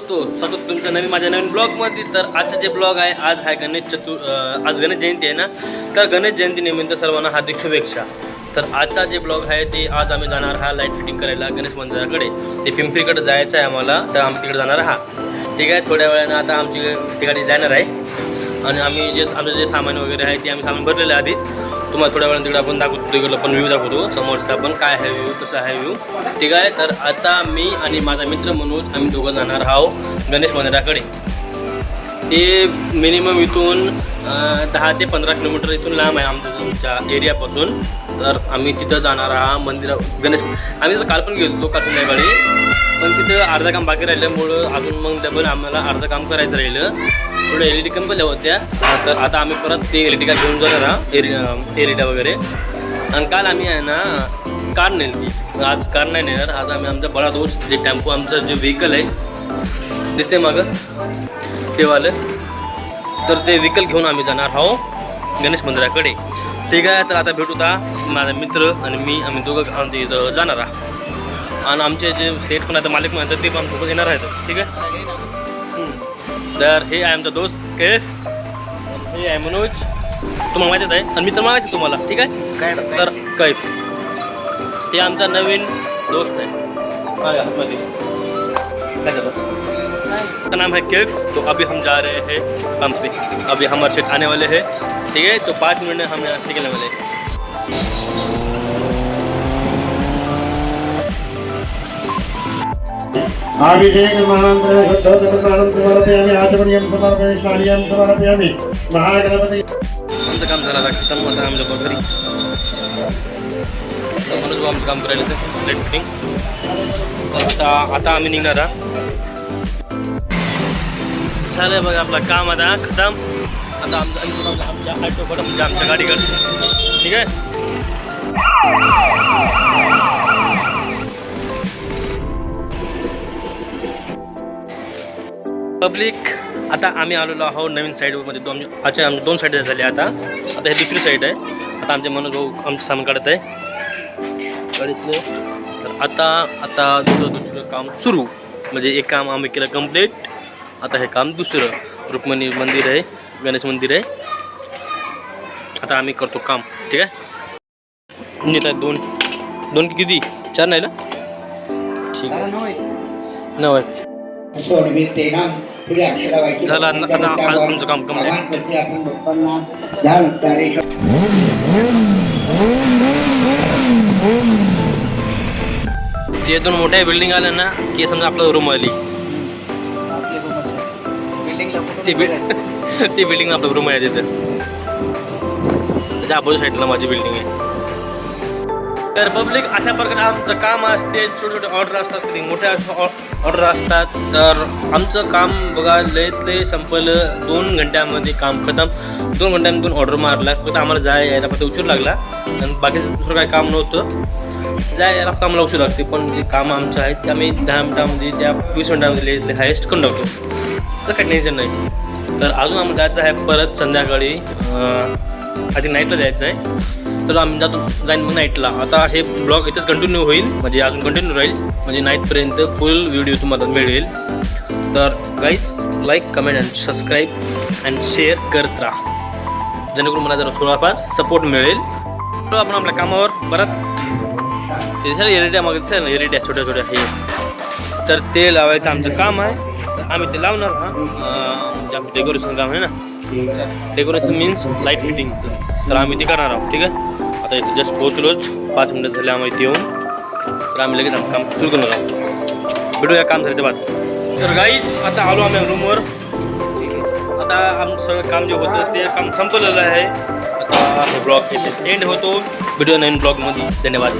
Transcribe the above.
दोस्तो, स्वागत तुमचं माझ्या नवीन ब्लॉगमध्ये. तर आजचा जे ब्लॉग आहे, आज आहे आज गणेश जयंती आहे ना. तर गणेश जयंतीनिमित्त सर्वांना हार्दिक शुभेच्छा. तर आजचा जे ब्लॉग आहे ते आज आम्ही जाणार हा लाईट फिटिंग करायला गणेश मंदिराकडे. ते पिंपरीकडे जायचं आहे आम्हाला, तर आम्ही तिकडे जाणार आहात. ठीक आहे, थोड्या वेळानं आता आमची ठिकाणी जाणार आहे आणि आमचं जे सामान वगैरे आहे ते आम्ही सामान भरलेलं आहे आधीच. तुम्हाला थोड्या वेळानं तिकडे आपण दाखवतो, तिकडं पण व्ह्यू दाखवतो समोरचा पण काय आहे व्ह्यू, कसा आहे व्ह्यू. ठीक आहे, तर आता मी आणि माझा मित्र मनोज आम्ही दोघं जाणार आहोत गणेश मंदिराकडे. ते मिनिमम इथून 10 ते 15 किलोमीटर इथून लांब आहे आमच्या एरियापासून. तर आम्ही तिथं जाणार आहात गणेश. आम्ही तर काल पण गेलो काल संध्याकाळी, पण तिथं अर्धा काम बाकी राहिल्यामुळं अजून मग डबल आम्हाला अर्धं काम करायचं राहिलं. थोडं LED कंपन्या होत्या, तर आता आम्ही परत ते LED घेऊन जाणार आहोत एरिडा वगैरे. आणि काल आम्ही आहे ना कार नेली, आज कार नाही नेणार. आज आम्ही आमचा बडा दोस्त जे टेम्पो आमचं जे व्हेकल आहे दिसते मागं तेवालं, तर ते व्हेकल घेऊन आम्ही जाणार आहोत गणेश मंदिराकडे. ठीक आहे, तर आता भेटूता माझा मित्र आणि मी, आम्ही दोघं इथं जाणार आहोत. आणि आमचे जे सेट पण आता मालिक म्हणतात ते पण आमच्यासोबत येणार आहेत. ठीक आहे, तर हे आहे आमचा दोस्त कैफ, हे आहे मनोज, तुम्हाला माहितीच आहे. आणि मी तर मागायचं तुम्हाला. ठीक आहे, तर कैफ हे आमचा नवीन दोस्त आहे. का नाम है कैफ. तो अभी हम जा रहे हैं काम पे, अभी हमारे सेट आने वाले हैं. ठीक है, तो 5 मिनट में हम यहाँ से निकलने वाले हैं. अभिषेक महामंत्र शुद्धोदकपानं समर्पयामि आचमनीयं समर्पयामि शालियां समर्पयामि महागणपती. आमचं काम झालं आता खतम. आता आमच्या घरी म्हणून आमचं काम करायला लाईट फिटिंग. आता आम्ही निघणार झालं बघा आपलं काम आता खतम. आता आमच्या ऑटोकडं म्हणजे आमच्या गाडीकडे. ठीक आहे, पब्लिक आता आम्ही आलेलो आहोत नवीन साईडमध्ये. आमच्या 2 साईड झाले आता हे दुसरी साईड आहे. आता आमचे मनोज भाऊ आमचं सामान काढत आहे गाडीतलं. तर आता दुसरं काम सुरू, म्हणजे एक काम आम्ही केलं कंप्लीट. आता हे काम दुसरं रुक्मिणी मंदिर आहे, गणेश मंदिर आहे. आता आम्ही करतो काम. ठीक आहे, नीट आहे. दोन किती 4 नाही ना. ठीक आहे, 9 आहे. झालं आता आमचं काम कंप्लीट. जे 2 मोठ्या बिल्डिंग आल्या ना की समजा आपलं रूम आली, ती बिल्डिंग आपलं रूम आहे तिथं. त्याच्या अपोजिट साईडला माझी बिल्डिंग आहे. तर पब्लिक अशा प्रकारे आमचं काम असते. छोटे छोटे ऑर्डर असतात, कधी मोठ्या ऑर्डर असतात. तर आमचं काम बघा लय संपलं 2 घंट्यामध्ये काम खतम. 2 घंट्यामध्ये 2 ऑर्डर मारला. फक्त आम्हाला यायला फक्त उशीर लागला आणि बाकीचं दुसरं काही काम नव्हतं. यायला फक्त आम्हाला उशीर लागते, पण जे काम आमचं आहे ते आम्ही 10 मिनिटामध्ये त्या 20 मिनिटामध्ये हायेस्ट करून टाकतो. तर काही टेन्शन नाही. तर अजून आम्हाला जायचं आहे परत संध्याकाळी, आधी नाईटला जायचं आहे. तर आम्ही जाईन मग नाईटला. आता हे ब्लॉग इथंच कंटिन्यू होईल, म्हणजे अजून कंटिन्यू राहील, म्हणजे नाईटपर्यंत फुल व्हिडिओ तुम्हाला मिळेल. तर guys like, comment and subscribe and share करत राहा, जेणेकरून मला जरा थोडाफार सपोर्ट मिळेल. तर आपण आपल्या कामावर परत ते झालं एरिड्या मागे ना, एरिड्या छोट्या हे, तर ते लावायचं आमचं काम आहे. तर आम्ही ते लावणार म्हणजे आमचं डेकोरेशन काम आहे ना. डेकोरेशन मीन्स लाईट फिटिंगचं, तर आम्ही ते करणार आहोत. ठीक आहे, आता इथे जस्ट पोहोचलोच, 5 मिनिटं झाले आम्ही इथे येऊन. तर आम्ही लगेच आमचं काम सुरू करणार आहोत. भेटूया काम झाल्याच्या बाद. तर गाईज आता आलो आम्ही रूमवर. आता आमचं सगळं काम जे होतं ते काम संपलेलं आहे. आता हे ब्लॉग इथे एंड होतो. व्हिडिओ नवीन ब्लॉगमध्ये. धन्यवाद.